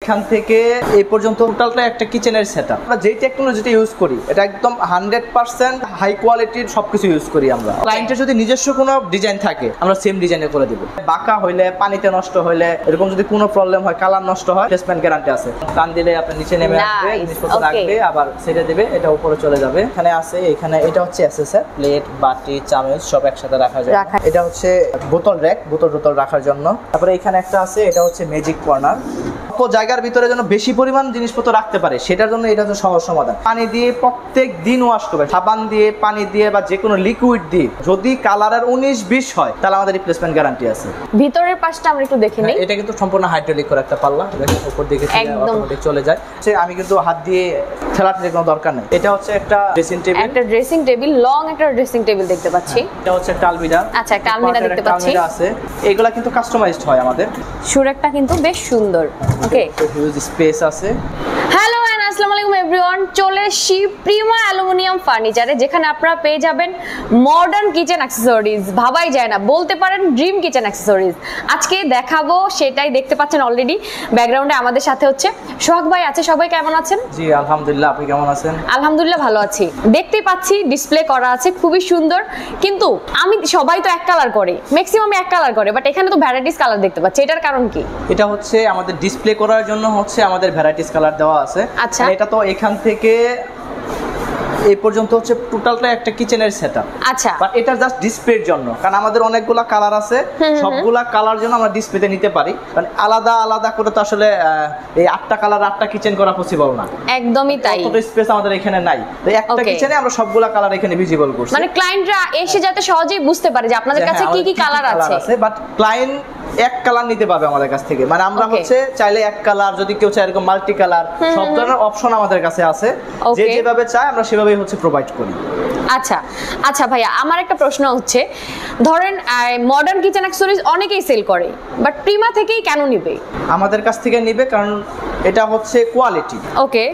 এখান থেকে এই পর্যন্ত টোটালটা একটা কিচেনের সেটআপ। আমরা যেই টেকনোলজিটা ইউজ করি এটা একদম 100% হাই কোয়ালিটির সবকিছু ইউজ করি আমরা। ক্লায়েন্টের যদি নিজস্ব কোনো ডিজাইন থাকে আমরা সেম ডিজাইনে করে দিব। বাঁকা হইলে, পানিতে নষ্ট হইলে, এরকম যদি কোনো প্রবলেম হয়, কালার নষ্ট হয়, রিপ্লেসমেন্ট গ্যারান্টি আছে। টান দিলে আপনি নিচে নেমে আসবে, জিনিসপত্র রাখবে, আবার ছেড়ে দেবে, এটা উপরে চলে যাবে। এখানে আছে, এখানে এটা হচ্ছে এসএসআর প্লেট, বাটি, চামচ সব একসাথে রাখা যায়। এটা হচ্ছে বোতল র্যাক, বোতল রাখার জন্য। তারপরে এখানে একটা আছে, এটা হচ্ছে ম্যাজিক কর্নার। জায়গার ভিতরে যেন বেশি পরিমাণ জিনিসপত্র রাখতে পারে সেটার জন্য এটা হচ্ছে সহজ সমাধান। পানি দিয়ে প্রত্যেক দিন ওয়াশ করবে, সাবান দিয়ে, পানি দিয়ে বা যে কোনো লিকুইড দিয়ে। যদি কালারের 19-20 হয় তাহলে আমাদের রিপ্লেসমেন্ট গ্যারান্টি আছে। ভিতরের পাশটা আমরা একটু দেখে নিই। এটা কিন্তু সম্পূর্ণ হাইড্রোলিক করে একটা পাল্লা, দেখেন উপর দিকে অটোমেটিক চলে যায়। আমি কিন্তু হাত দিয়ে ঠেলাঠেলির কোনো দরকার নেই। এটা হচ্ছে একটা ড্রেসিং টেবিল, একটা ড্রেসিং টেবিল, লং একটা ড্রেসিং টেবিল দেখতে পাচ্ছি। এটা হচ্ছে একটা আলমিরা। আচ্ছা, একটা আলমিরা দেখতে পাচ্ছি। আলমিরা আছে, এগুলা কিন্তু কাস্টমাইজড হয় আমাদের। সুরেকটা কিন্তু বেশ সুন্দর। ওকে, হিউজ স্পেস আছে। হ্যালো এন্ড আসসালামু আলাইকুম এভরিওয়ান, চলে এসেছি প্রিমা অ্যালুমিনিয়াম ফার্নিচারে, যেখানে আপনারা পেয়ে যাবেন মডার্ন কিচেন অ্যাক্সেসরিজ। ভাবাই যায় না, বলতে পারেন ড্রিম কিচেন অ্যাক্সেসরিজ। আজকে দেখাবো, সেটাই দেখতে পাচ্ছেন অলরেডি ব্যাকগ্রাউন্ডে আমাদের সাথে হচ্ছে সোহাগ ভাই আছে। সবাই কেমন আছেন? জি আলহামদুলিল্লাহ, আপনি কেমন আছেন? আলহামদুলিল্লাহ ভালো আছি। দেখতেই পাচ্ছি ডিসপ্লে করা আছে, খুবই সুন্দর। কিন্তু আমি সবাই তো এক কালার করে, ম্যাক্সিমাম এক কালার করে, বাট এখানে তো ভ্যারাইটিস কালার দেখতে পাচ্ছি। এটার কারণ কি? এটা হচ্ছে আমাদের ডিসপ্লে করার জন্য হচ্ছে আমাদের ভ্যারাইটিস কালার দেওয়া আছে। আচ্ছা, এটা তো এখান থেকে এই পর্যন্ত হচ্ছে টোটালটা একটা কিচেনের সেটআপ। আচ্ছা, বাট এটা জাস্ট ডিসপ্লের জন্য, কারণ আমাদের অনেকগুলা কালার আছে, সবগুলা কালার জন্য আমরা ডিসপ্লেতে নিতে পারি। মানে আলাদা আলাদা করে তো আসলে এই 8টা কালার 8টা কিচেন করা পসিবল না। একদমই তাই, অত স্পেস আমাদের এখানে নাই। তো একটা কিচেনে আমরা সবগুলা কালার এখানে ভিজিবল করছি, মানে ক্লায়েন্টরা এসে যাতে সহজেই বুঝতে পারে যে আপনাদের কাছে কি কি কালার আছে। বাট ক্লায়েন্ট এক কালার নিতে পারবে আমাদের কাছ থেকে। মানে আমরা হচ্ছে চাইলে এক কালার, যদি কেউ চায় এরকম মাল্টি কালার, সব ধরনের অপশন আমাদের কাছে আছে। যে যেভাবে চায় আমরা সেভাবেই হচ্ছে প্রোভাইড করি। আচ্ছা আচ্ছা ভাইয়া, আমার একটা প্রশ্ন হচ্ছে, ধরেন মডার্ন কিচেন অ্যাক্সেসরিজ অনেকেই সেল করে, বাট প্রিমা থেকেই কেন নিবে? আমাদের কাছ থেকে নিবে কারণ এটা হচ্ছে কোয়ালিটি। ওকে,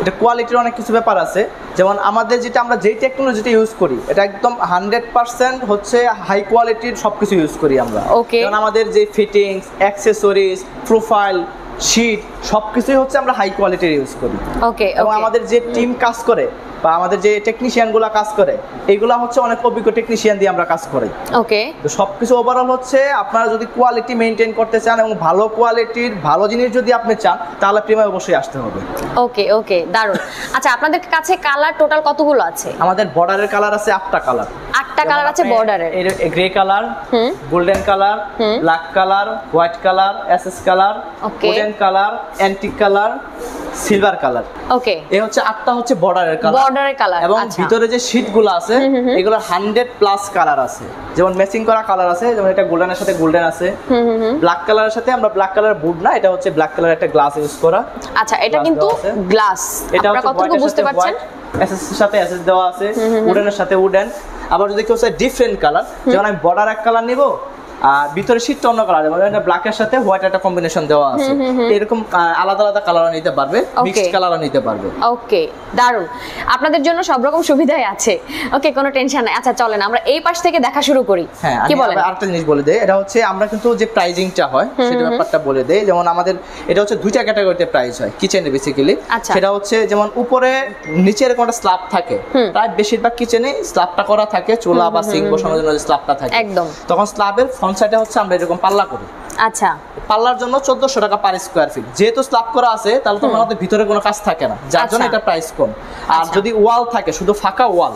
এটা কোয়ালিটির অনেক কিছু ব্যাপার আছে। যেমন আমাদের যেটা, আমরা যেই টেকনোলজিটা ইউজ করি এটা একদম 100% হচ্ছে হাই কোয়ালিটির সবকিছু ইউজ করি আমরা। কারণ আমাদের যে ফিটিংস, অ্যাক্সেসরিজ, প্রোফাইল, শীট সবকিছুই হচ্ছে আমরা হাই কোয়ালিটির ইউজ করি। ওকে, এবং আমাদের যে টিম কাজ করে বা আমাদের যে টেকনিশিয়ানগুলো কাজ করে, এইগুলা হচ্ছে অনেক অভিজ্ঞ টেকনিশিয়ান দিয়ে আমরা কাজ করি। ওকে, তো সবকিছু ওভারঅল হচ্ছে আপনারা যদি কোয়ালিটি মেইনটেইন করতে চান এবং ভালো কোয়ালিটির ভালো জিনিস যদি আপনি চান তাহলে প্রিমায় অবশ্যই আসতে হবে। ওকে ওকে, দারুণ। আচ্ছা, আপনাদের কাছে কালার টোটাল কতগুলো আছে? আমাদের বর্ডারের কালার আছে 8টা কালার। 8টা কালার আছে বর্ডারের। Grey colour, golden colour, black colour, white colour, SS colour, golden colour, antique colour, silver colour. Okay, এই হচ্ছে 8টা হচ্ছে বর্ডারের কালার। বর্ডারের কালার। এবং ভিতরে যে শীটগুলো আছে এগুলো 100+ কালার আছে। যেমন ম্যাচিং করা কালার আছে, যেমন এটা গোল্ডেনের সাথে গোল্ডেন আছে, ব্ল্যাক কালারের সাথে আমরা ব্ল্যাক কালার বুড না, এটা হচ্ছে ব্ল্যাক কালার একটা গ্লাস ইউজ করা। আচ্ছা, এটা কিন্তু গ্লাস। এটা কতটুকু বুঝতে পারছেন? এসএস এর সাথে এসএস দেওয়া আছে, উডেনের সাথে উডেন। আবার যদি কেউ চায় ডিফারেন্ট কালার, যেমন আমি বর্ডার এক কালার নিব আর ভিতরে শীটটা অন্য কালার, মানে ব্ল্যাকের সাথে হোয়াইট একটা কম্বিনেশন দেওয়া আছে, এরকম আলাদা আলাদা কালারও নিতে পারবে, মিক্সড কালারও নিতে পারবে। ওকে, দারুণ। আপনাদের জন্য সব রকম সুবিধাই আছে। ওকে, কোনো টেনশন নাই। আচ্ছা, চলেন আমরা এই পাশ থেকে দেখা শুরু করি। হ্যাঁ, কি বলেন? আরেকটা জিনিস বলে দেই, এটা হচ্ছে আমরা কিন্তু যে প্রাইজিংটা হয় সেটা ব্যাপারটা বলে দেই। যেমন আমাদের এটা হচ্ছে 2টা ক্যাটাগরিতে প্রাইস হয় কিচেনে বেসিক্যালি। সেটা হচ্ছে যেমন উপরে নিচে এরকম একটা স্ল্যাব থাকে, প্রায় বেশিরভাগ কিচেনে স্ল্যাবটা করা থাকে, চুলা বা সিঙ্ক বসানোর জন্য যে স্ল্যাবটা থাকে একদম, তখন স্ল্যাবের ফ্রন্ট সাইডে হচ্ছে আমরা এরকম পাল্লা করি। আচ্ছা, পাল্লার জন্য 1400 টাকা পার স্কয়ার ফিট। যেহেতু স্ল্যাব করা আছে তাহলে তো আমাদের ভিতরে কোনো কাজ থাকে না, যার জন্য এটা প্রাইস কম। আর যদি ওয়াল থাকে, শুধু ফাঁকা ওয়াল,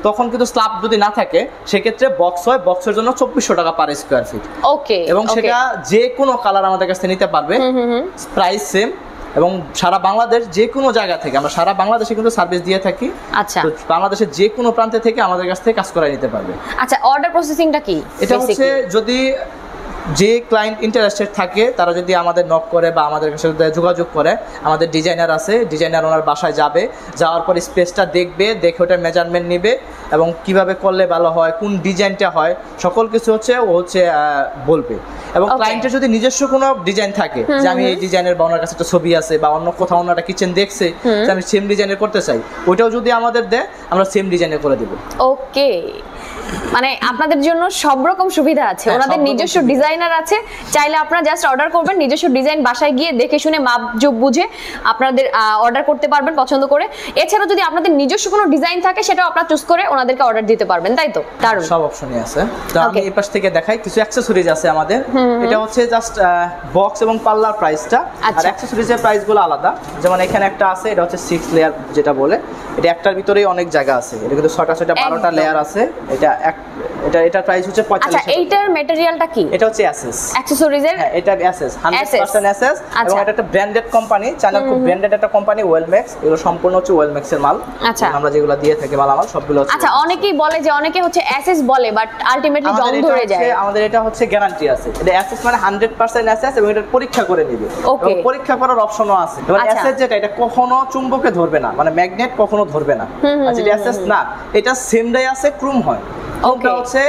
তখন কিন্তু স্ল্যাব যদি না থাকে সেক্ষেত্রে বক্স হয়, বক্সের জন্য 2400 টাকা পার স্কয়ার ফিট। ওকে, এবং সেটা যে কোনো কালার আমাদের কাছে নিতে পারবে, প্রাইস সেম। এবং সারা বাংলাদেশ যে কোনো জায়গা থেকে, আমরা সারা বাংলাদেশে কিন্তু সার্ভিস দিয়ে থাকি। আচ্ছা, তো বাংলাদেশের যে কোনো প্রান্তে থেকে আমাদের কাছ থেকে কাজ করাই নিতে পারবে। আচ্ছা, অর্ডার প্রসেসিংটা কি? এটা হচ্ছে যদি যে ক্লায়েন্ট ইন্টারেস্টেড থাকে তারা যদি আমাদের নক করে বা আমাদের সাথে যোগাযোগ করে, আমাদের ডিজাইনার আছে, ডিজাইনার ওনার বাসায় যাবে, যাওয়ার পর স্পেসটা দেখবে, দেখে ওটার মেজারমেন্ট নেবে এবং কিভাবে করলে ভালো হয়, কোন ডিজাইনটা হয়, সকল কিছু হচ্ছে ও হচ্ছে বলবে। এবং ক্লায়েন্টের যদি নিজস্ব কোনো ডিজাইন থাকে, যে আমি এই ডিজাইনের বা ওনার কাছে একটা ছবি আছে বা অন্য কোথাও অন্য একটা কিচেন দেখছে যে আমি সেম ডিজাইনের করতে চাই, ওইটাও যদি আমাদের দেয় আমরা সেম ডিজাইনে করে দেবো। ওকে, মানে আপনাদের জন্য সব রকম সুবিধা আছে, হ্যাঁ, ওনাদের সব রকম নিজস্ব সুবিধা। ডিজাইনার আছে, চাইলে আপনারা জাস্ট অর্ডার করবেন, নিজস্ব ডিজাইন বাসায় গিয়ে দেখে শুনে মাপ জোপ বুঝে আপনাদের অর্ডার করতে পারবেন পছন্দ করে। এছাড়া যদি আপনাদের নিজস্ব কোনো ডিজাইন থাকে সেটাও আপনারা চুজ করে ওনাদেরকে অর্ডার দিতে পারবেন, তাই তো? দারুণ। সব অপশনই আছে। তো আমি Okay. এই পাশ থেকে দেখাই, কিছু অ্যাকসেসরিজ আছে আমাদের। এটা হচ্ছে জাস্ট বক্স এবং পাল্লার প্রাইসটা, আর আচ্ছা। অ্যাকসেসরিজের প্রাইসগুলো আলাদা। যেমন এখানে একটা আছে, এটা হচ্ছে 6 লেয়ার যেটা বলে, এটা একটার ভিতরেই অনেক জায়গা আছে। এটা কিন্তু 6টা 12টা একদম। লেয়ার আছে। এটার প্রাইস হচ্ছে আচ্ছা 45 টাকা। এইটার ম্যাটেরিয়ালটা কি? এটা হচ্ছে অ্যাসেস। অ্যাকসেসরিজের হ্যাঁ, এটা অ্যাসেস 100% অ্যাসেস, এবং আচ্ছা। এটা একটা ব্র্যান্ডেড কোম্পানি, চায়নার খুব ব্র্যান্ডেড একটা কোম্পানি ওয়েলম্যাক্স। এগুলো সম্পূর্ণ হচ্ছে ওয়েলম্যাক্সের মাল। আচ্ছা। আমরা যেগুলো দিয়ে থাকি মালামাল সবগুলো হচ্ছে আচ্ছা, অনেকেই বলে যে অনেকে হচ্ছে অ্যাসেস বলে বাট আলটিমেটলি জং ধরে যায়। আমাদের এটা হচ্ছে গ্যারান্টি আছে। এটা অ্যাসেস মানে 100% অ্যাসেস, এবং এটা পরীক্ষা করে নিবে। Okay. এবং পরীক্ষা করার অপশনও আছে। এবার আচ্ছা। অ্যাসেস যেটা, এটা কখনো চুম্বকে ধরবে না, মানে ম্যাগনেট কখনো ধরবে না। আর যেটা অ্যাসেস না, এটা সেম ডাই আছে, ক্রোম হয়। ওটা Okay. হচ্ছে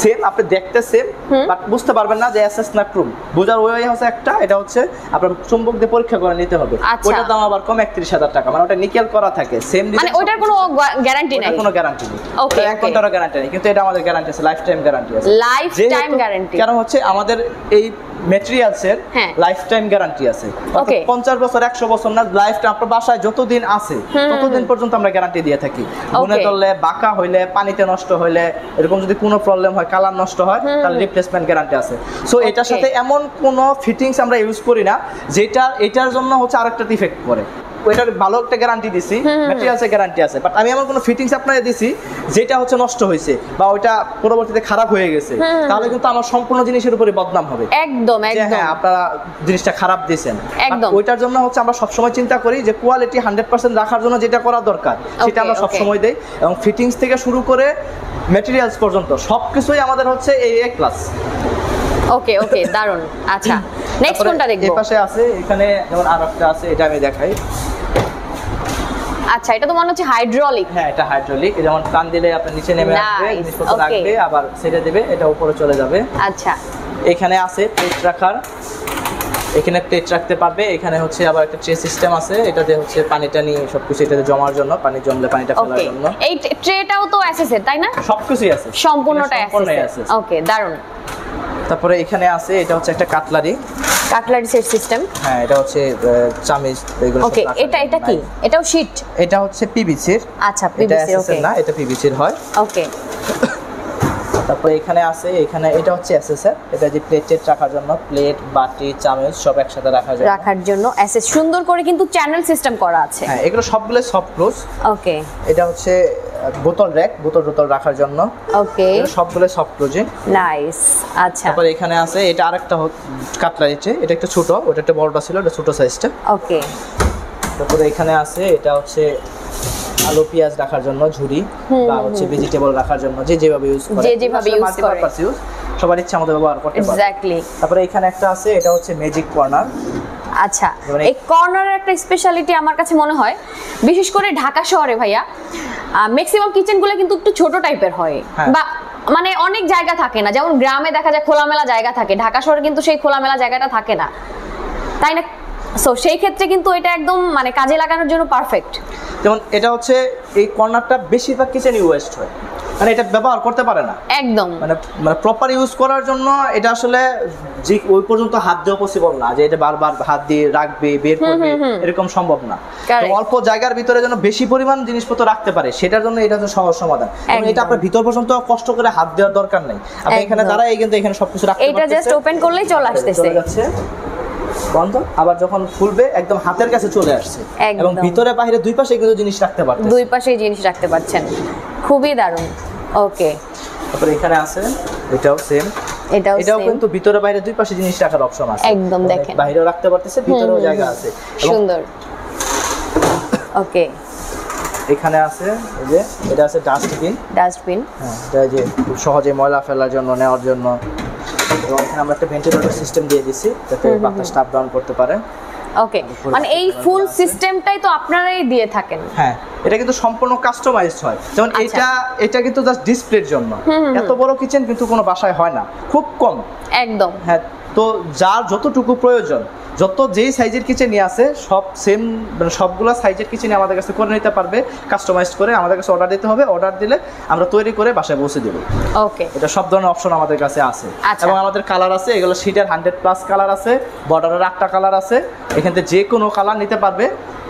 সেম, আপনি দেখতে সেম বাট বুঝতে পারবেন না যে অ্যাসেস না ক্রোম। বোঝার ওয়ে হচ্ছে একটা, এটা হচ্ছে আপনার চুম্বক দিয়ে পরীক্ষা করে নিতে হবে। আচ্ছা। ওটার দাম আবার কম 31,000 টাকা, মানে ওটা নিকেল করা থাকে সেম। মানে ওটার কোনো গ্যারান্টি নাই? কোনো গ্যারান্টি নেই। Okay, এক ঘন্টারও গ্যারান্টি নেই, কিন্তু এটা আমাদের গ্যারান্টি আছে, লাইফ টাইম গ্যারান্টি আছে। লাইফ টাইম যেহেতু- গ্যারান্টি? কারণ হচ্ছে আমাদের এই ম্যাটেরিয়ালসের হ্যাঁ। লাইফ টাইম গ্যারান্টি আছে। Okay. 50 বছর 100 বছর না, লাইফ টাইম আপনার বাসায় যতদিন আছে ততদিন পর্যন্ত আমরা গ্যারান্টি দিয়ে থাকি। গুনে Okay. ধরলে, বাঁকা হইলে, পানিতে নষ্ট হইলে, এরকম যদি কোনো প্রবলেম হয়, কালার নষ্ট হয়, তাহলে রিপ্লেসমেন্ট গ্যারান্টি আছে। সো এটার Okay. সাথে এমন কোনো ফিটিংস আমরা ইউজ করি না যেটা এটার জন্য হচ্ছে আরেকটা ডিফেক্ট করে। ওইটার ভালো একটা গ্যারান্টি দিছি, ম্যাটেরিয়ালসের গ্যারান্টি আছে, বাট আমি এমন কোনো ফিটিংস আপনাকে দিছি যেটা হচ্ছে নষ্ট হয়েছে বা ওইটা পরবর্তীতে খারাপ হয়ে গেছে, তাহলে কিন্তু আমার সম্পূর্ণ জিনিসের উপরে বদনাম হবে। একদম যে একদম। হ্যাঁ, আপনারা জিনিসটা খারাপ দিয়েছেন। একদম। ওইটার জন্য হচ্ছে আমরা সবসময় চিন্তা করি যে কোয়ালিটি 100% রাখার জন্য যেটা করা দরকার সেটা আমরা Okay, সবসময় দেই, এবং ফিটিংস থেকে শুরু করে ম্যাটেরিয়ালস পর্যন্ত সবকিছুই আমাদের হচ্ছে A ক্লাস। ওকে ওকে, দারুন। আচ্ছা, নেক্সট কোনটা দেখবো? এই পাশে আছে, এখানে যেমন আরেকটা আছে, এটা আমি দেখাই। আচ্ছা, এটা তো মনে হচ্ছে হাইড্রোলিক। হ্যাঁ, এটা হাইড্রোলিক, যেমন টান দিলে আপনি নিচে নেমে আসবে, Nice, জিনিসপত্র okay. রাখবে, আবার ছেড়ে দেবে, এটা উপরে চলে যাবে। আচ্ছা, এখানে আছে প্লেট রাখার, এখানে প্লেট রাখতে পারবে। এখানে হচ্ছে আবার একটা ট্রে সিস্টেম আছে, এটাতে হচ্ছে পানিটা নিয়ে সবকিছু এটাতে জমার জন্য, পানি জমলে পানিটা ফেলার ওকে। জন্য। এই ট্রেটাও তো অ্যাসেসের, তাই না? সবকিছুই আছে, সম্পূর্ণটাই সম্পূর্ণই অ্যাসেসের। ওকে, দারুন। তারপরে এখানে আছে, এটা হচ্ছে একটা কাটলারি। Cutlery set system. হ্যাঁ, এটা হচ্ছে চামিচ, এগুলো সব ওকে, রাখার এটা জন্য। এটা কি? এটাও শীট? এটা হচ্ছে পিভিসির। আচ্ছা, এটা পিভিসি। এসএস ওকে না, এটা পিভিসির হয়। ওকে। তারপরে এখানে আছে, এখানে এটা হচ্ছে এসএসএর, এটা যে প্লেট রাখার জন্য, প্লেট, বাটি, চামচ সব একসাথে রাখার জন্য। রাখার জন্য অ্যাসেস সুন্দর করে কিন্তু চ্যানেল সিস্টেম করা আছে। হ্যাঁ, এগুলো সবগুলো সফট ক্লোজ। ওকে এটা হচ্ছে বোতল র‍্যাক, বোতল রাখার জন্য। ওকে, এগুলো সবগুলো সফট ক্লোজিং। নাইস। আচ্ছা, তারপরে এখানে আছে, এটা আরেকটা কাটলারি ট্রে, এটা একটা ছোট, ওটা একটা বড়টা ছিল, এটা ছোট সাইজটা। ওকে। তারপরে এখানে আছে, এটা হচ্ছে আলু পেঁয়াজ রাখার জন্য ঝুড়ি, বা হচ্ছে ভেজিটেবল রাখার জন্য, যে যেভাবে ইউজ করে, যে যেভাবে use করে। সবার ইচ্ছা মতো ব্যবহার করতে পারে। এক্স্যাক্টলি। তারপরে এখানে একটা আছে, এটা হচ্ছে ম্যাজিক কর্নার। আচ্ছা, যেমন এই কর্নারের একটা স্পেশালিটি আমার কাছে মনে হয়, বিশেষ করে ঢাকা শহরে ভাইয়া ম্যাক্সিমাম কিচেনগুলো কিন্তু একটু ছোট টাইপের হয়, হ্যাঁ। বা মানে অনেক জায়গা থাকে না, যেমন গ্রামে দেখা যায় খোলামেলা জায়গা থাকে, ঢাকা শহরে কিন্তু সেই খোলামেলা জায়গাটা থাকে না, তাই না? সো সেই ক্ষেত্রে কিন্তু এটা একদম মানে কাজে লাগানোর জন্য পারফেক্ট। যেমন এটা হচ্ছে, এই কর্নারটা বেশিরভাগ কিচেনে ওয়েস্ট হয়, মানে এটা ব্যবহার করতে পারে না একদম। মানে প্রপার ইউজ করার জন্য এটা আসলে যে ওই পর্যন্ত হাত দেওয়া পসিবল না, যে এটা বারবার হাত দিয়ে রাখবে, বের করবে, এরকম সম্ভব না। তো অল্প জায়গার ভিতরে যেন বেশি পরিমাণ জিনিসপত্র রাখতে পারে, সেটার জন্য এটা হচ্ছে সহজ সমাধান। এবং এটা আপনার ভিতর পর্যন্ত কষ্ট করে হাত দেওয়ার দরকার নেই, আপনি এখানে দাঁড়ায় কিন্তু এখানে সবকিছু রাখতে এটা জাস্ট ওপেন করলেই চলে আসতেছে, চলে যাচ্ছে বন্ধ, আবার যখন খুলবে একদম হাতের কাছে চলে আসছে, এবং ভিতরে বাইরে দুই পাশে কিন্তু জিনিস রাখতে পারতেছে, দুই পাশেই জিনিস রাখতে পারছেন, খুবই দারুণ। ওকে, তারপরে এখানে আছে, এটাও সেম, এটাও কিন্তু ভিতরে বাইরে দুই পাশে জিনিস রাখার অপশন আছে, একদম দেখেন, বাইরেও রাখতে পারতেছে, ভিতরেও জায়গা আছে, সুন্দর। ওকে, এখানে আছে, এই যে এটা আছে ডাস্টবিন। হ্যাঁ, এটা যে খুব সহজে ময়লা ফেলার জন্য, নেওয়ার জন্য, এবং এখানে আমরা একটা ভেন্টিলেটর সিস্টেম দিয়ে দিছি যাতে বাতাসটা আপ ডাউন করতে পারে। ওকে, মানে এই ফুল সিস্টেমটাই তো আপনারাই দিয়ে থাকেন? হ্যাঁ, এটা কিন্তু সম্পূর্ণ কাস্টমাইজড হয়। যেমন এটা কিন্তু জাস্ট ডিসপ্লের জন্য, এত বড় কিচেন কিন্তু কোনো বাসায় হয় না, খুব কম। একদম। হ্যাঁ, তো যার যতটুকু প্রয়োজন, যেই সাইজের কিচেন নিয়ে আসে সব সেম, মানে সবগুলো সাইজের কিচেনে আমাদের কাছে করে নিতে পারবে, কাস্টমাইজ করে আমাদের কাছে অর্ডার দিতে হবে, অর্ডার দিলে আমরা তৈরি করে বাসায় পৌঁছে দেবো। ওকে, এটা সব ধরনের অপশন আমাদের কাছে আছে। আচ্ছা। এবং আমাদের কালার আছে, এগুলো শীটের 100+ কালার আছে, বর্ডারের 8টা কালার আছে, এখান থেকে যে কোনো কালার নিতে পারবে।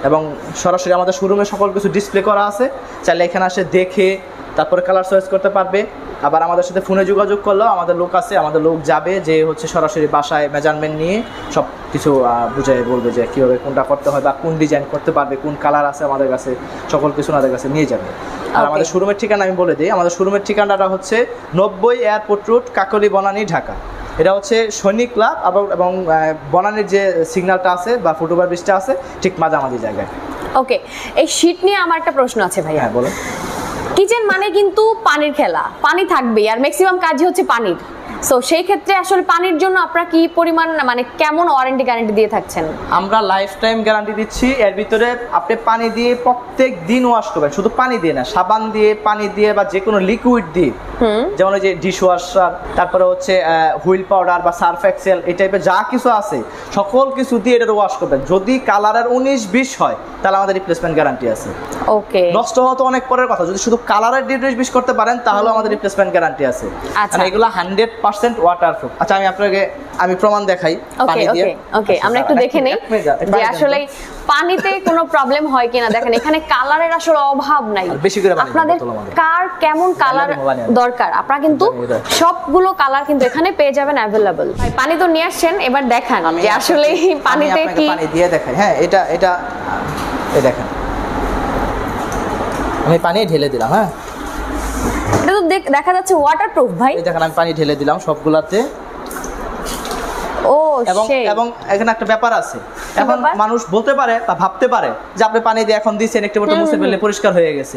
এবং সরাসরি আমাদের শোরুমে সকল কিছু ডিসপ্লে করা আছে, চাইলে এখানে আসে দেখে তারপরে কালার চয়েস করতে পারবে। আবার আমাদের সাথে ফোনে যোগাযোগ করলেও আমাদের লোক আছে, আমাদের লোক যাবে, যে হচ্ছে সরাসরি বাসায় মেজারমেন্ট নিয়ে সব কিছু বুঝাই বলবে যে কীভাবে কোনটা করতে হয় বা কোন ডিজাইন করতে পারবে, কোন কালার আছে আমাদের কাছে, সকল কিছু আমাদের কাছে নিয়ে যাবে। আর আমাদের শোরুমের ঠিকানা আমি বলে দিই, আমাদের শোরুমের ঠিকানাটা হচ্ছে 90 এয়ারপোর্ট রোড, কাকলি বনানী, ঢাকা। এটা হচ্ছে সৈনিক ক্লাব এবং বনানীর যে সিগন্যালটা আছে বা ফুটওভার ব্রিজটা আছে ঠিক মাঝামাঝি জায়গায়। ওকে, এই শীট নিয়ে আমার একটা প্রশ্ন আছে ভাইয়া। হ্যাঁ বলো। কিচেন মানে কিন্তু পানির খেলা, পানি থাকবেই, আর ম্যাক্সিমাম কাজই হচ্ছে পানির। সো সেই ক্ষেত্রে আসলে পানির জন্য আপনারা কি পরিমাণ, মানে কেমন ওয়ারেন্টি গ্যারান্টি দিয়ে থাকছেন? আমরা লাইফ টাইম গ্যারান্টি দিচ্ছি। এর ভিতরে আপনি পানি দিয়ে প্রত্যেক দিন ওয়াশ করবেন, শুধু পানি দিয়ে না, সাবান দিয়ে, পানি দিয়ে বা যে কোনো লিকুইড দিয়ে, যেমন ওই যে ডিশ ওয়াশার, তারপরে হচ্ছে হুইল পাউডার বা সার্ফ এক্সেল, এই টাইপের যা কিছু আছে সকল কিছু দিয়ে এটা ওয়াশ করবেন। যদি কালারের 19-20 হয় তাহলে আমাদের রিপ্লেসমেন্ট গ্যারান্টি আছে। ওকে, নষ্ট হওয়া তো অনেক পরের কথা, যদি শুধু কালারের 19-20 করতে পারেন তাহলে আমাদের রিপ্লেসমেন্ট গ্যারান্টি আছে। আচ্ছা, মানে এগুলো 100% ওয়াটারপ্রুফ। আচ্ছা, আমি আমি প্রমাণ দেখাই পানি দিয়ে। ওকে, আমরা একটু দেখে নেই যে আসলে পানিতে কোনো প্রবলেম হয় কিনা। দেখেন এখানে কালারের আসলে অভাব নাই। বেশি করে আপনাদের কার কেমন কালার দরকার, আপনারা কিন্তু সবগুলো কালার কিন্তু এখানে পেয়ে যাবেন অ্যাভেলেবল। ভাই পানি তো নিয়ে আসছেন, এবার দেখান যে আসলে পানিতে কি। পানি দিয়ে দেখাই। হ্যাঁ, এটা এই দেখেন, আমি পানি ঢেলে দিলাম। হ্যাঁ, এটা তো দেখা যাচ্ছে ওয়াটারপ্রুফ ভাই। এই দেখেন আমি পানি ঢেলে দিলাম সবগুলাতে। ও এবং এখানে একটা ব্যাপার আছে, এখন মানুষ বলতে পারে বা ভাবতে পারে যে আপনি পানি দিয়ে এখন দিয়েছেন, একটু মুছে ফেললে পরিষ্কার হয়ে গেছে।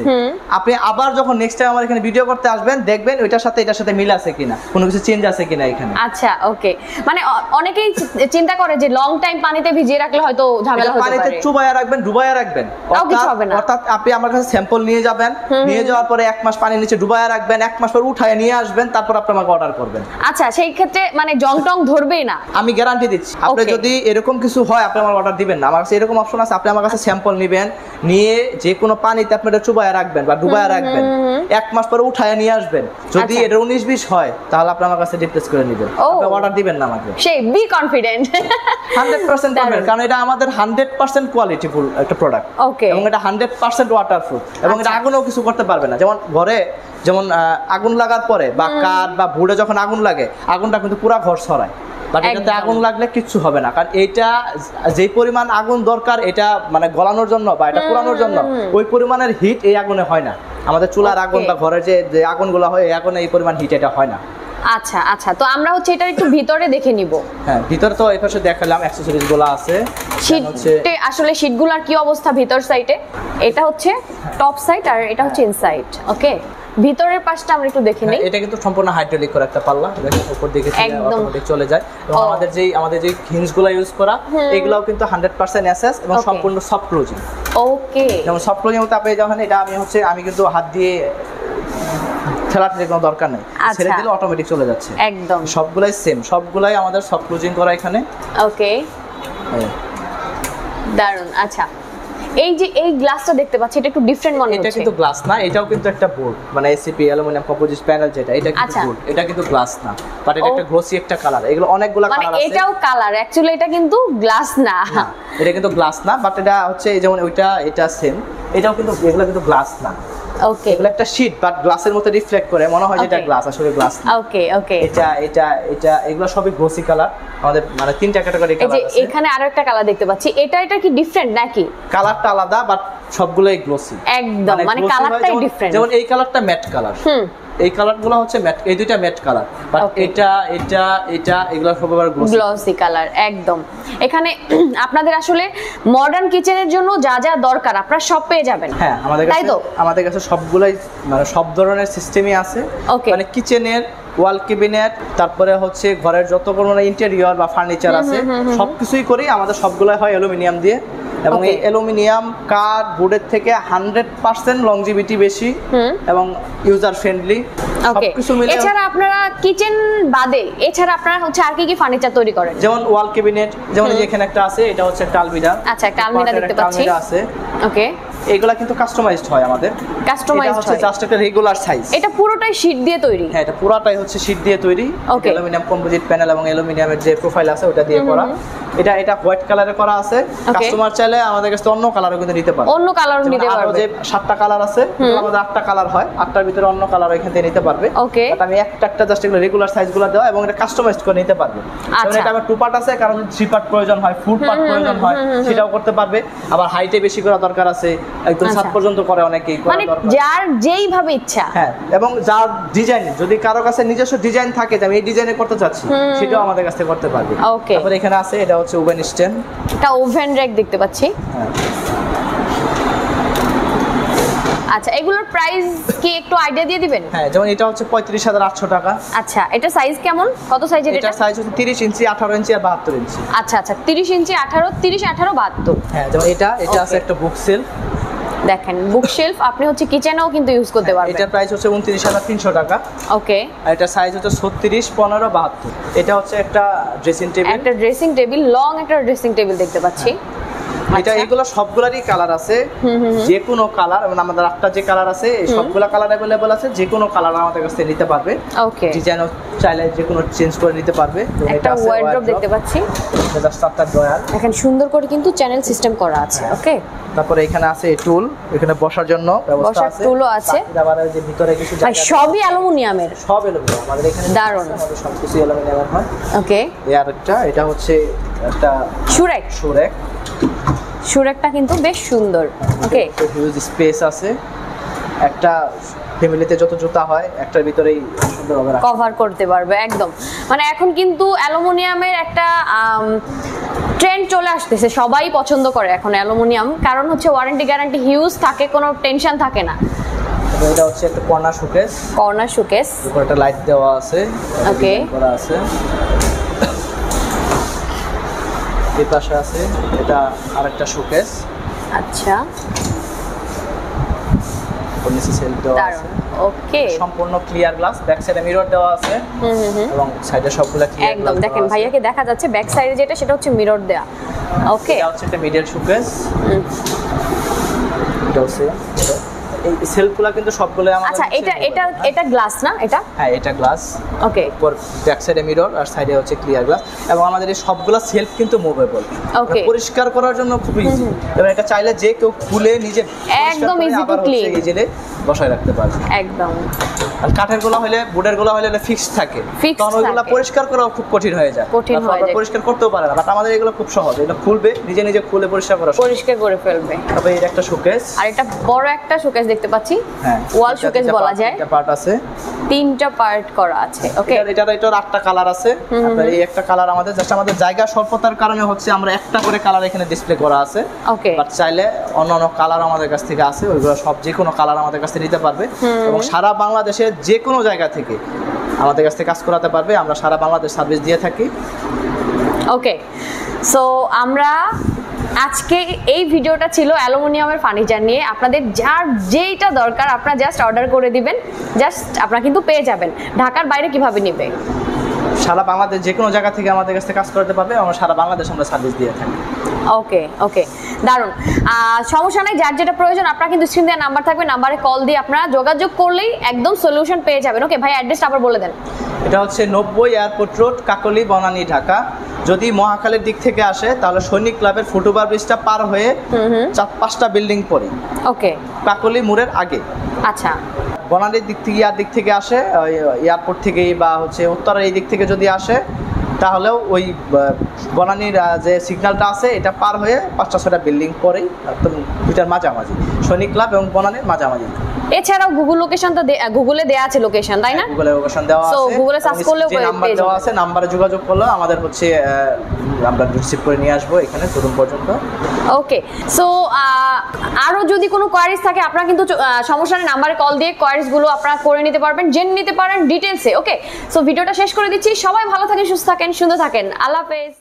আপনি আবার যখন নেক্সট টাইম আমার এখানে ভিডিও করতে আসবেন, দেখবেন ওইটার সাথে মিল আছে কিনা, কোনো কিছু চেঞ্জ আছে কিনা এখানে। আচ্ছা, ওকে, মানে অনেকেই চিন্তা করে যে লং টাইম পানিতে ভিজিয়ে রাখলে হয়তো ঝামেলা হতে পারে। পানিতে চুবাইয়া রাখবেন, ডুবাইয়া রাখবেন, অর্থাৎ আপনি আমার কাছে স্যাম্পল নিয়ে যাবেন, নিয়ে যাওয়ার পরে 1 মাস পানির নিচে ডুবাইয়া রাখবেন, 1 মাস পর উঠায় নিয়ে আসবেন, তারপর আপনি আমাকে অর্ডার করবেন। আচ্ছা, সেই ক্ষেত্রে মানে জং টং ধরবেই না, আমি গ্যারান্টি দিচ্ছি। আপনি যদি এরকম কিছু হয় আপনি আমার অর্ডার দিবেন না, আমার কাছে এরকম অপশন আছে, আপনি আমার কাছে স্যাম্পল নেবেন, নিয়ে যে কোনো পানিতে আপনি এটা চুবাইয়া রাখবেন বা ডুবাইয়া রাখবেন, 1 মাস পরে উঠায় নিয়ে আসবেন। যদি এটা 19-20 হয় তাহলে আপনি আমার কাছে রিপ্লেস করে নেবেন, আপনি অর্ডার দিবেন না আমাকে। সেই বি কনফিডেন্ট 100% পাবেন, কারণ এটা আমাদের 100% কোয়ালিটিফুল একটা প্রোডাক্ট। এবং এটা 100% ওয়াটারপ্রুফ, এবং এটা আগুনেও কিছু করতে পারবে না। যেমন আগুন লাগার পরে বা কাঠ বা বুড়ে যখন আগুন লাগে, আগুনটা কিন্তু পুরো ঘর ছড়ায়, বাট এটাতে আগুন লাগলে কিচ্ছু হবে না, কারণ এটা যেই পরিমাণ আগুন দরকার এটা মানে গলানোর জন্য বা এটা পোড়ানোর জন্য, ওই পরিমাণের হিট এই আগুনে হয় না। আমাদের চুলার আগুন বা ঘরের যে আগুনগুলো হয় এই আগুনে এই পরিমাণ হিট এটা হয় না। আচ্ছা আচ্ছা, তো আমরা হচ্ছে এটা একটু ভিতরে দেখে নিব। হ্যাঁ, ভিতরে তো এই পাশে দেখালাম অ্যাকসেসরিজ গুলো আছে। শীটে আসলে শীটগুলোর কি অবস্থা ভিতর সাইডে? এটা হচ্ছে টপ সাইড আর এটা হচ্ছে ইনসাইড। ওকে, ভিতরের পাশটা আমরা একটু দেখে নেই। এটা কিন্তু সম্পূর্ণ হাইড্রোলিক করা একটা পাল্লা, দেখেন উপর দিকে অটোমেটিক চলে যায়। এবং আমাদের যে হিঞ্জগুলো ইউজ করা এগুলাও কিন্তু 100% এসএস এবং সম্পূর্ণ সফট ক্লোজিং। ওকে, যেমন সফট ক্লোজিং বলতে আপনি যখন এটা আমি কিন্তু হাত দিয়ে ঠেলাঠেলি কোনো দরকার নেই, ছেড়ে দিলে অটোমেটিক চলে যাচ্ছে। একদম সবগুলাই সেম, সবগুলাই আমাদের সফট ক্লোজিং করা এখানে। ওকে, দারুন। আচ্ছা, এই যে এই গ্লাসটা দেখতে পাচ্ছি, এটা একটু ডিফারেন্ট মনে হচ্ছে। এটা কিন্তু গ্লাস না, এটাও কিন্তু একটা বোর্ড, মানে এসিপি অ্যালুমিনিয়াম কম্পোজিট প্যানেল যেটা, এটা কিন্তু বোর্ড, এটা কিন্তু গ্লাস না, বাট এটা একটা গ্লসি একটা কালার। এগুলো অনেকগুলো কালার আছে, এটাও কালার, অ্যাকচুয়ালি এটা কিন্তু গ্লাস না। এটা কিন্তু গ্লাস না, বাট এটা হচ্ছে যেমন এটা সেম, এটাও কিন্তু এগুলো কিন্তু গ্লাস না। ওকে, এগুলো একটা শীট বাট গ্লাসের মতো রিফ্লেক্ট করে, মনে হয় যেটা গ্লাস, আসলে গ্লাস না। ওকে ওকে, এটা এগুলো সবই গ্লসি কালার। আমাদের মানে 3টা ক্যাটাগরি কালার আছে। এখানে আরো একটা কালার দেখতে পাচ্ছি, এটা কি ডিফারেন্ট নাকি? কালারটা আলাদা বাট সবগুলাই গ্লসি একদম, মানে কালারটাই ডিফারেন্ট। যেমন এই কালারটা ম্যাট কালার, এই কালারগুলো হচ্ছে ম্যাট, এই দুইটা ম্যাট কালার, বাট এটা এগুলো সববার গ্লসি কালার একদম। এখানে আপনাদের আসলে মডার্ন কিচেনের জন্য যা যা দরকার আপনারা সব পেয়ে যাবেন। হ্যাঁ, আমাদের কাছে সবগুলাই মানে সব ধরনের সিস্টেমই আছে, মানে কিচেনের ওয়াল ক্যাবিনেট, তারপরে হচ্ছে ঘরের যত কোনো ইন্টেরিয়র বা ফার্নিচার আছে সবকিছুই করি আমাদের, সবগুলাই হয় অ্যালুমিনিয়াম দিয়ে। এবং এই অ্যালুমিনিয়াম কাঠ বোর্ডের থেকে 100% লংজিভিটি বেশি এবং ইউজার ফ্রেন্ডলি। ওকে, এছাড়া আপনারা কিচেন বাদে এছাড়া আপনারা হচ্ছে আর কি কি ফার্নিচার তৈরি করেন? যেমন ওয়াল ক্যাবিনেট, যেমন এই যে এখানে একটা আছে, এটা হচ্ছে একটা আলমিরা। আচ্ছা, একটা আলমিরা দেখতে পাচ্ছি। আলমিরা আছে। ওকে, এগুলা কিন্তু কাস্টমাইজড হয় আমাদের। কাস্টমাইজড হয়, জাস্ট একটা রেগুলার সাইজ। এটা পুরোটাই শীট দিয়ে তৈরি? হ্যাঁ, এটা পুরোটাই হচ্ছে শীট দিয়ে তৈরি। অ্যালুমিনিয়াম কম্পোজিট প্যানেল এবং অ্যালুমিনিয়ামের যে প্রোফাইল আছে ওটা দিয়ে করা। এটা হোয়াইট কালারে করা আছে। কাস্টমার চাইলে আমাদের কাছে অন্য কালারও কিন্তু নিতে পারবে। অন্য কালারও নিতে পারবে। যে 7টা কালার আছে, আমাদের 8টা কালার হয়, 8টার ভিতরে অন্য কালার এখান থেকে নিতে পারবে। ওকে, আমি একটা জাস্ট এগুলো রেগুলার সাইজগুলো দেওয়া এবং এটা কাস্টমাইজড করে নিতে পারবে। যেমন এটা আমার 2 পার্ট আছে, কারণ 3 পার্ট প্রয়োজন হয়, 4 পার্ট প্রয়োজন হয়, সেটাও করতে পারবে। আবার হাইটে বেশি করা দরকার আছে, একদম 7 পর্যন্ত করে অনেকেই করা দরকার। মানে যার যেইভাবে ইচ্ছা। হ্যাঁ, এবং যার ডিজাইন, যদি কারো কাছে নিজস্ব ডিজাইন থাকে যে আমি এই ডিজাইনে করতে চাচ্ছি, সেটাও আমাদের কাছে করতে পারবে। ওকে, তারপর এখানে আছে, এটা হচ্ছে ওভেন স্ট্যান্ড। এটা ওভেন র‍্যাক দেখতে পাচ্ছি। আচ্ছা, এগুলোর প্রাইস কি একটু আইডিয়া দিয়ে দিবেন? হ্যাঁ, যেমন এটা হচ্ছে 35,800 টাকা। আচ্ছা, এটা সাইজ কেমন? কত সাইজের এটা? এটা সাইজ হচ্ছে 30 ইঞ্চি, 18 ইঞ্চি আর 72 ইঞ্চি। আচ্ছা, 30 ইঞ্চি, 18, 72। হ্যাঁ, যেমন এটা আছে একটা বুক সেলফ। দেখেন, বুক শেলফ আপনি হচ্ছে কিচেনেও কিন্তু ইউজ করতে পারবেন। এটার প্রাইস হচ্ছে 29,300 টাকা। ওকে, আর এটা সাইজ হচ্ছে 36, 15, 72। এটা হচ্ছে একটা ড্রেসিং টেবিল। একটা ড্রেসিং টেবিল, লং একটা ড্রেসিং টেবিল দেখতে পাচ্ছি। এটা এগুলো সবগুলারই কালার আছে, যে কোনো কালার, মানে আমাদের 8টা যে কালার আছে এই সবগুলা কালার अवेलेबल আছে, যে কোনো কালার আমাদের কাছে নিতে পারবে। ওকে, ডিজাইনও চাইলে যে কোনো চেঞ্জ করে নিতে পারবে। একটা ওয়ার্ড্রপ দেখতে পাচ্ছি। এটা জাস্ট 7টা ড্রয়ার। দেখেন, সুন্দর করে কিন্তু চ্যানেল সিস্টেম করা আছে। ওকে, তারপরে এখানে আছে এই টুল, এখানে বসার জন্য ব্যবস্থা আছে। বসার টুলও আছে। আবার এই যে ভিতরে কিছু জায়গা, সবই অ্যালুমিনিয়ামের। সব অ্যালুমিনিয়াম আমাদের এখানে। দারুণ, আমাদের সবকিছু অ্যালুমিনিয়ামের হয়। ওকে, আর এটা হচ্ছে একটা সুরেক। সুরেকটা কিন্তু বেশ সুন্দর। ওকে, হিউজ স্পেস আছে। একটা ফ্যামিলিতে যত জুতা হয় একটার ভিতরেই সুন্দরভাবে কভার করতে পারবে একদম। মানে এখন কিন্তু অ্যালুমিনিয়ামের একটা ট্রেন্ড চলে আসতেছে, সবাই পছন্দ করে এখন অ্যালুমিনিয়াম, কারণ হচ্ছে ওয়ারেন্টি গ্যারান্টি হিউজ থাকে, কোনো টেনশন থাকে না। এটা হচ্ছে একটা কর্নার শোকেস। কর্নার শোকেস, উপরে একটা লাইট দেওয়া আছে। ওকে, করা আছে। এই পাশে আছে, এটা আরেকটা শোকেস। আচ্ছা, নিচে সেলফ দেওয়া আছে। ওকে, সম্পূর্ণ ক্লিয়ার গ্লাস, ব্যাক সাইডে মিরর দেওয়া আছে এবং সাইডে সবগুলা ক্লিয়ার একদম। দেখেন ভাইয়াকে দেখা যাচ্ছে ব্যাক সাইডে যেটা, সেটা হচ্ছে মিরর দেয়া। ওকে, এটা হচ্ছে একটা মিডল শোকেস। এটা হচ্ছে এই সেলফগুলো কিন্তু সবগুলো আমাদের। আচ্ছা, এটা গ্লাস না? এটা, হ্যাঁ, এটা গ্লাস। ওকে, উপর ব্যাক সাইডে মিরর আর সাইডে হচ্ছে ক্লিয়ার গ্লাস, এবং আমাদের এই সবগুলো সেলফ কিন্তু মুভেবল। ওকে, পরিষ্কার করার জন্য খুব ইজি, এবং এটা চাইলে যে কেউ খুলে নিজে একদম ইজি টু ক্লিন ইজিলি বসায় রাখতে পারবে একদম। আর কাঠের গুলো হলে, বোর্ডের গুলো হলে এটা ফিক্সড থাকে, তখন ওইগুলো পরিষ্কার করাও খুব কঠিন হয়ে যায়, পরিষ্কার করতেও পারে না। বাট আমাদের এগুলো খুব সহজ, এটা খুলবে নিজে নিজে, খুলে পরিষ্কার করে ফেলবে। তবে এটা একটা শোকেস, আর এটা বড় একটা শোকেস দেখতে পাচ্ছি। হ্যাঁ, ওয়াল শোকেস বলা যায়। এটা পার্ট আছে, 3টা পার্ট করা আছে। ওকে, এটার 8টা কালার আছে। এই একটা কালার আমাদের জাস্ট আমাদের জায়গা স্বল্পতার কারণে হচ্ছে আমরা একটা করে কালার এখানে ডিসপ্লে করা আছে। ওকে, বাট চাইলে অন্য কালার আমাদের কাছ থেকে আছে, ওইগুলো সব যে কোনো কালার আমাদের কাছ থেকে নিতে পারবে, এবং সারা বাংলাদেশের যে কোনো জায়গা থেকে আমাদের কাছ থেকে কাজ করাতে পারবে। আমরা সারা বাংলাদেশ সার্ভিস দিয়ে থাকি। ওকে, সো আমরা আজকে এই ভিডিওটা ছিল অ্যালুমিনিয়ামের ফার্নিচার নিয়ে। আপনাদের যার যেইটা দরকার আপনারা জাস্ট অর্ডার করে দিবেন, জাস্ট আপনারা কিন্তু পেয়ে যাবেন। ঢাকার বাইরে কিভাবে নেবে? সারা বাংলাদেশ যে কোনো জায়গা থেকে আমাদের কাছে কাজ করতে পারবে, আমরা সারা বাংলাদেশ আমরা সার্ভিস দিয়ে থাকি। ওকে, ওকে, দারুণ। সমস্যা নাই, যার যেটা প্রয়োজন আপনারা কিন্তু স্ক্রিন দেওয়া নাম্বার থাকবে, নাম্বারে কল দিয়ে আপনারা যোগাযোগ করলেই একদম সলিউশন পেয়ে যাবেন। ওকে ভাই, অ্যাড্রেসটা আবার বলে দেন। এটা হচ্ছে 90 এয়ারপোর্ট রোড, কাকলী, বনানী, ঢাকা। যদি মহাখালীর দিক থেকে আসে তাহলে সৈনিক ক্লাবের ফুটওভার ব্রিজটা পার হয়ে 4-5টা বিল্ডিং পরে, ওকে, কাকলী মোড়ের আগে। আচ্ছা, বনানীর দিক থেকে আসে, এয়ারপোর্ট থেকে বা হচ্ছে উত্তরের এই দিক থেকে যদি আসে, তাহলেও ওই বনানীর যে সিগন্যালটা আছে এটা পার হয়ে 5-6টা বিল্ডিং পরেই, একদম দুইটার মাঝামাঝি, সৈনিক ক্লাব এবং বনানীর মাঝামাঝি। এছাড়াও গুগল লোকেশনটা গুগলে দেয়া আছে, লোকেশন, তাই না? গুগলে লোকেশন দেওয়া আছে, সো গুগলে সার্চ করলেও যে নাম্বার দেওয়া আছে, নাম্বারে যোগাযোগ করলে আমাদের হচ্ছে আমরা রিসিভ করে নিয়ে আসবো এখানে শোরুম পর্যন্ত। ওকে, সো আরো যদি কোনো কোয়ারিজ থাকে আপনারা কিন্তু সমস্যা নেই, নাম্বারে কল দিয়ে কোয়ারিজ গুলো আপনারা করে নিতে পারবেন, জেনে নিতে পারেন ডিটেইলসে। ওকে, সো ভিডিওটা শেষ করে দিচ্ছি। সবাই ভালো থাকেন, সুস্থ থাকেন, সুন্দর থাকেন। আল্লাহ হাফেজ।